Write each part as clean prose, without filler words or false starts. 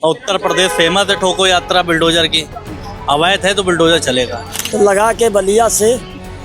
और उत्तर प्रदेश फेमस है ठोको यात्रा बुलडोजर की। अवैध है तो बुलडोजर चलेगा। तो लगा के बलिया से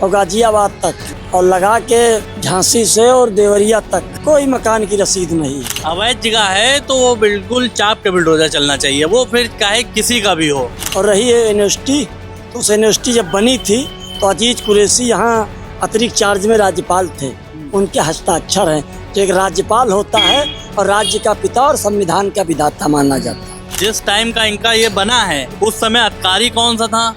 और गाजियाबाद तक और लगा के झांसी से और देवरिया तक कोई मकान की रसीद नहीं। अवैध जगह है तो वो बिल्कुल चाप के बुलडोजर चलना चाहिए, वो फिर चाहे किसी का भी हो। और रही है यूनिवर्सिटी, तो उस यूनिवर्सिटी जब बनी थी तो अजीज कुरैशी यहाँ अतिरिक्त चार्ज में राज्यपाल थे, उनके हस्ताक्षर हैं। जो एक राज्यपाल होता है और राज्य का पिता और संविधान का विधाता माना जाता है। जिस टाइम का इनका ये बना है उस समय अधिकारी कौन सा था,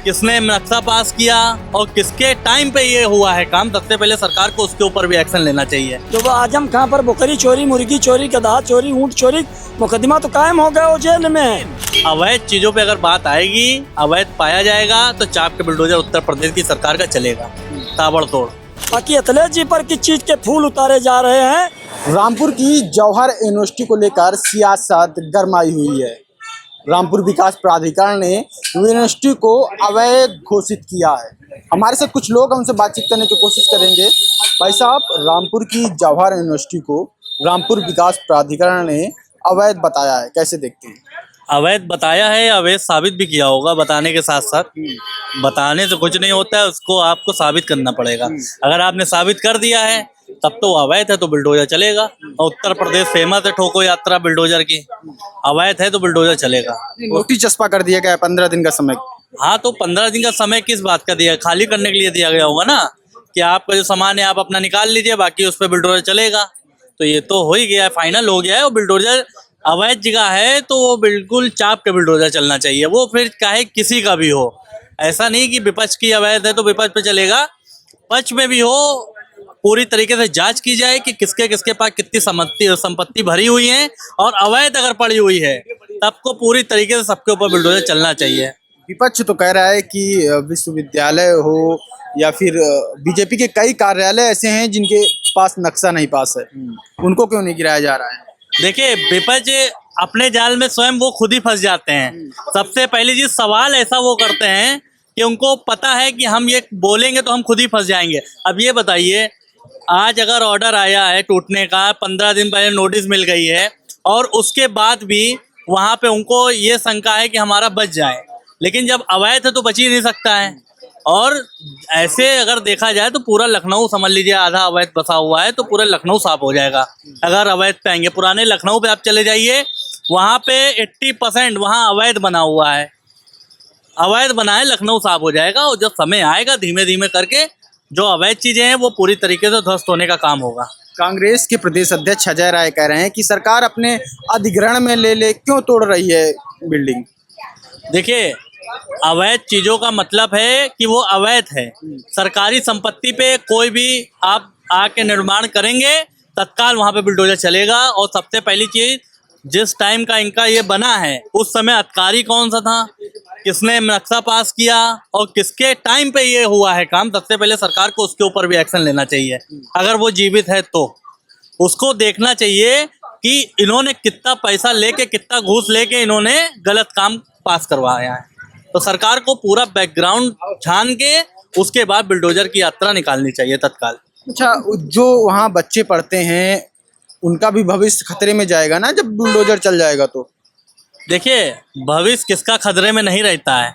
किसने नक्शा पास किया और किसके टाइम पे ये हुआ है काम, सबसे पहले सरकार को उसके ऊपर भी एक्शन लेना चाहिए। जो वो आजम खां पर बकरी चोरी, मुर्गी चोरी, गधा चोरी, ऊंट चोरी, मुकदमा तो कायम हो गया, वो जेल में है। अवैध चीजों पे अगर बात आएगी, अवैध पाया जाएगा तो चाप के बुलडोजर उत्तर प्रदेश की सरकार का चलेगा ताबड़तोड़। बाकी अखिलेश जी पर किस चीज के फूल उतारे जा रहे हैं। रामपुर की जवाहर यूनिवर्सिटी को लेकर सियासत गरमाई हुई है। रामपुर विकास प्राधिकरण ने यूनिवर्सिटी को अवैध घोषित किया है। हमारे साथ कुछ लोग, हम उनसे बातचीत करने की कोशिश करेंगे। भाई साहब, रामपुर की जवाहर यूनिवर्सिटी को रामपुर विकास प्राधिकरण ने अवैध बताया है, कैसे देखते हैं? अवैध बताया है, अवैध साबित भी किया होगा बताने के साथ साथ। बताने से कुछ नहीं होता है, उसको आपको साबित करना पड़ेगा। अगर आपने साबित कर दिया है तब तो अवैध है तो बुलडोजर चलेगा। और उत्तर प्रदेश फेमस है ठोको यात्रा बुलडोजर की। अवैध है तो बुलडोजर चलेगा। नोटिस चस्पा कर दिया गया है 15 दिन का समय। हाँ, तो 15 दिन का समय किस बात का दिया? खाली करने के लिए दिया गया होगा ना, कि आपका जो सामान है आप अपना निकाल लीजिए, बाकी उस पर बुलडोजर चलेगा। तो ये तो हो ही गया है, फाइनल हो गया है। और बुलडोजर अवैध जगह है तो वो बिल्कुल चाप के बुलडोजर चलना चाहिए, वो फिर चाहे किसी का भी हो। ऐसा नहीं कि विपक्ष की अवैध है तो विपक्ष पे चलेगा, पक्ष में भी हो। पूरी तरीके से जांच की जाए कि किसके किसके पास कितनी संपत्ति भरी हुई है, और अवैध अगर पड़ी हुई है तब को पूरी तरीके से सबके ऊपर बुलडोजर चलना चाहिए। विपक्ष तो कह रहा है कि विश्वविद्यालय हो या फिर बीजेपी के कई कार्यालय ऐसे हैं जिनके पास नक्शा नहीं पास है, उनको क्यों नहीं गिराया जा रहा है? देखिए, विपक्ष अपने जाल में स्वयं वो खुद ही फंस जाते हैं। सबसे पहले जी सवाल ऐसा वो करते हैं कि उनको पता है कि हम ये बोलेंगे तो हम खुद ही फंस जाएंगे। अब ये बताइए, आज अगर ऑर्डर आया है टूटने का, 15 दिन पहले नोटिस मिल गई है, और उसके बाद भी वहाँ पे उनको ये शंका है कि हमारा बच जाए, लेकिन जब अवैध है तो बच ही नहीं सकता है। और ऐसे अगर देखा जाए तो पूरा लखनऊ समझ लीजिए आधा अवैध बसा हुआ है, तो पूरा लखनऊ साफ हो जाएगा अगर अवैध पे आएंगे। पुराने लखनऊ पे आप चले जाइए, वहाँ पे 80% वहाँ अवैध बना हुआ है। अवैध बना है, लखनऊ साफ हो जाएगा। और जब समय आएगा धीमे धीमे करके जो अवैध चीजें हैं वो पूरी तरीके से ध्वस्त होने का काम होगा। कांग्रेस के प्रदेश अध्यक्ष अजय राय कह रहे हैं कि सरकार अपने अधिग्रहण में ले क्यों तोड़ रही है बिल्डिंग। देखिए, अवैध चीजों का मतलब है कि वो अवैध है। सरकारी संपत्ति पे कोई भी आप आके निर्माण करेंगे, तत्काल वहां पे बुलडोजर चलेगा। और सबसे पहली चीज, जिस टाइम का इनका ये बना है उस समय अधिकारी कौन सा था, किसने नक्शा पास किया और किसके टाइम पे ये हुआ है काम, सबसे पहले सरकार को उसके ऊपर भी एक्शन लेना चाहिए। अगर वो जीवित है तो उसको देखना चाहिए कि इन्होंने कितना पैसा लेके, कितना घूस लेके इन्होंने गलत काम पास करवाया है। तो सरकार को पूरा बैकग्राउंड छान के उसके बाद बुलडोजर की यात्रा निकालनी चाहिए तत्काल। अच्छा, जो वहाँ बच्चे पढ़ते हैं उनका भी भविष्य खतरे में जाएगा ना जब बुलडोजर चल जाएगा तो? देखिए, भविष्य किसका खतरे में नहीं रहता है।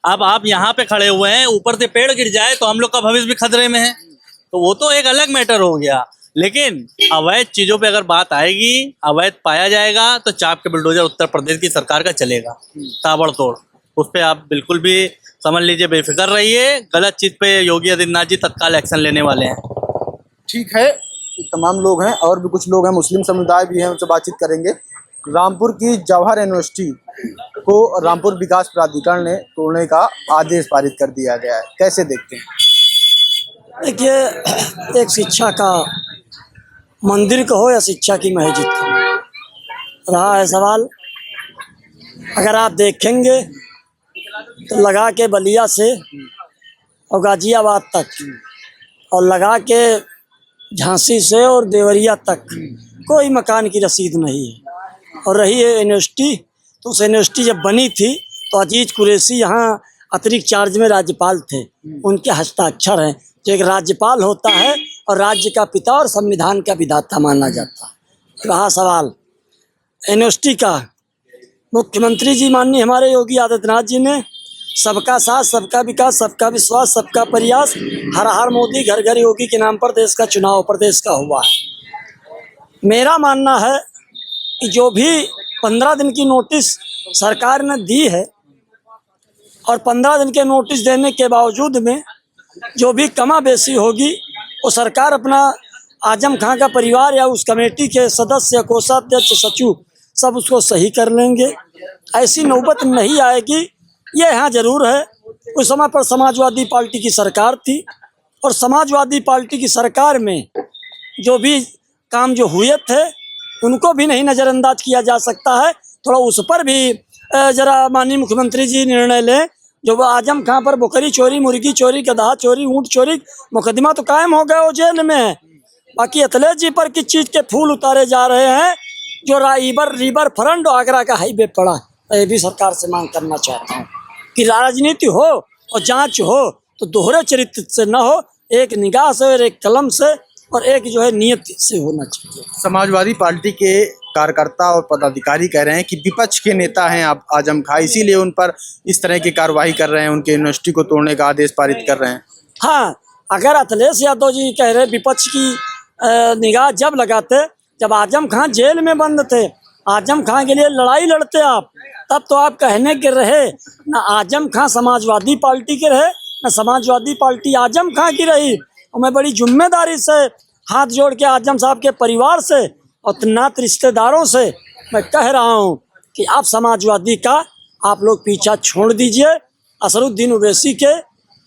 अब आप यहाँ पे खड़े हुए हैं, ऊपर से पेड़ गिर जाए तो हम लोग का भविष्य भी खतरे में है, तो वो तो एक अलग मैटर हो गया। लेकिन अवैध चीजों पे अगर बात आएगी, अवैध पाया जाएगा तो चाप के बुलडोजर उत्तर प्रदेश की सरकार का चलेगा ताबड़तोड़। उस पर आप बिल्कुल भी समझ लीजिए बेफिक्र रहिए। गलत चीज पे योगी आदित्यनाथ जी तत्काल एक्शन लेने वाले हैं। ठीक है, ये तमाम लोग हैं और भी कुछ लोग हैं, मुस्लिम समुदाय भी हैं, उनसे बातचीत करेंगे। रामपुर की जवाहर यूनिवर्सिटी को रामपुर विकास प्राधिकरण ने तोड़ने का आदेश पारित कर दिया गया है, कैसे देखते हैं? देखिए, एक शिक्षा का मंदिर कहो या शिक्षा की मस्जिद कहो, रहा है सवाल। अगर आप देखेंगे तो लगा के बलिया से और गाजियाबाद तक और लगा के झांसी से और देवरिया तक कोई मकान की रसीद नहीं है। और रही है यूनिवर्सिटी, तो उस यूनिवर्सिटी जब बनी थी तो अजीज कुरैशी यहाँ अतिरिक्त चार्ज में राज्यपाल थे, उनके हस्ताक्षर हैं। जो एक राज्यपाल होता है और राज्य का पिता और संविधान का विधाता माना जाता है। रहा सवाल यूनिवर्सिटी का, मुख्यमंत्री जी माननीय हमारे योगी आदित्यनाथ जी ने सबका साथ, सबका विकास, सबका विश्वास, सबका प्रयास, हर हर मोदी, घर घर योगी के नाम पर देश का चुनाव प्रदेश का हुआ है। मेरा मानना है कि जो भी 15 दिन की नोटिस सरकार ने दी है और 15 दिन के नोटिस देने के बावजूद में जो भी कमा बेसी होगी वो सरकार अपना आजम खां का परिवार या उस कमेटी के सदस्य, कोषाध्यक्ष, सचिव सब उसको सही कर लेंगे। ऐसी नौबत नहीं आएगी। ये यहाँ जरूर है, उस समय पर समाजवादी पार्टी की सरकार थी और समाजवादी पार्टी की सरकार में जो भी काम जो हुए थे उनको भी नहीं नज़रअंदाज किया जा सकता है। थोड़ा उस पर भी जरा माननीय मुख्यमंत्री जी निर्णय लें। जो वो आजम खां पर बकरी चोरी, मुर्गी चोरी, गधा चोरी, ऊँट चोरी, मुकदमा तो कायम हो गया, वो जेल में है। बाकी अखिलेश जी पर किस चीज़ के फूल उतारे जा रहे हैं? जो रिवर फ्रंट आगरा का हाईवे पड़ा, ये भी सरकार से मांग करना चाहता हूँ कि राजनीति हो और जांच हो तो दोहरे चरित्र से न हो, एक निगाह से और एक कलम से और एक जो है नियत से होना चाहिए। समाजवादी पार्टी के कार्यकर्ता और पदाधिकारी कह रहे हैं कि विपक्ष के नेता हैं आप आजम खां, इसीलिए उन पर इस तरह की कार्रवाई कर रहे हैं, उनके यूनिवर्सिटी को तोड़ने का आदेश पारित कर रहे हैं। हाँ, अगर अखिलेश यादव जी कह रहे विपक्ष की निगाह जब लगाते जब आजम खां जेल में बंद थे, आजम खां के लिए लड़ाई लड़ते आप, तब तो आप कहने के रहे ना आजम खां समाजवादी पार्टी के रहे ना समाजवादी पार्टी आजम खां की रही। और मैं बड़ी जिम्मेदारी से हाथ जोड़ के आजम साहब के परिवार से और नात रिश्तेदारों से मैं कह रहा हूँ कि आप समाजवादी का आप लोग पीछा छोड़ दीजिए। असरुद्दीन ओवैसी के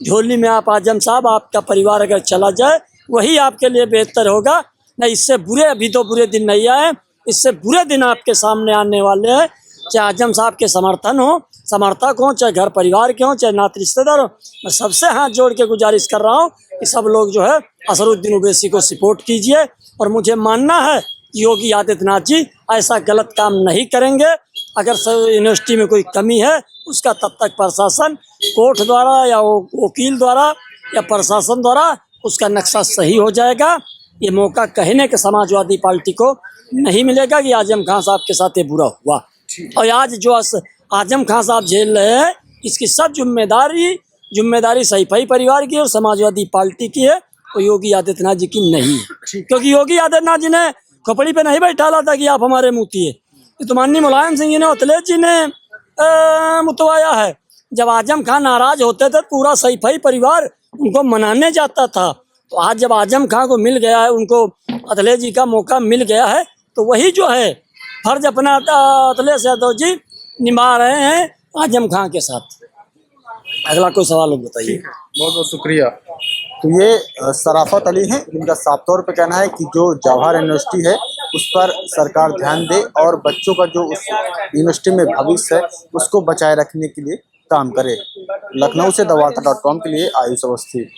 झोली में आप आजम साहब, आपका परिवार अगर चला जाए वही आपके लिए बेहतर होगा। नहीं, इससे बुरे अभी तो बुरे दिन नहीं आए, इससे बुरे दिन आपके सामने आने वाले हैं। चाहे आजम साहब के समर्थन हो, समर्थक हो, चाहे घर परिवार के हो, चाहे नात रिश्तेदार हो, मैं सबसे हाथ जोड़ के गुजारिश कर रहा हूँ कि सब लोग जो है असरुद्दीन ओवैसी को सपोर्ट कीजिए। और मुझे मानना है कि योगी आदित्यनाथ जी ऐसा गलत काम नहीं करेंगे। अगर यूनिवर्सिटी में कोई कमी है उसका तब तक प्रशासन कोर्ट द्वारा या वकील द्वारा या प्रशासन द्वारा उसका नक्शा सही हो जाएगा। ये मौका कहने के समाजवादी पार्टी को नहीं मिलेगा कि आजम खां साहब के साथ ये बुरा हुआ। और आज जो आजम खां साहब झेल रहे हैं इसकी सब जिम्मेदारी सैफई परिवार की और समाजवादी पार्टी की है, और योगी आदित्यनाथ जी की नहीं है। क्योंकि योगी आदित्यनाथ जी ने खोपड़ी पे नहीं बैठाला था कि आप हमारे मुतीये, ये तो माननीय मुलायम सिंह जी ने, अखिलेश जी ने मुतवाया है। जब आजम खां नाराज होते थे पूरा सैफई परिवार उनको मनाने जाता था। तो आज जब आजम खां को मिल गया है, उनको अखिलेश जी का मौका मिल गया है, तो वही जो है फर्ज अपना अखिलेश यादव जी निभा रहे हैं आजम खां के साथ। अगला कोई सवाल हो बताइए। बहुत बहुत शुक्रिया। तो ये सराफत अली हैं, जिनका साफ तौर पे कहना है कि जो जवाहर यूनिवर्सिटी है उस पर सरकार ध्यान दे और बच्चों का जो उस यूनिवर्सिटी में भविष्य है उसको बचाए रखने के लिए काम करे। लखनऊ से दवाता.com के लिए आयुष अवस्थी।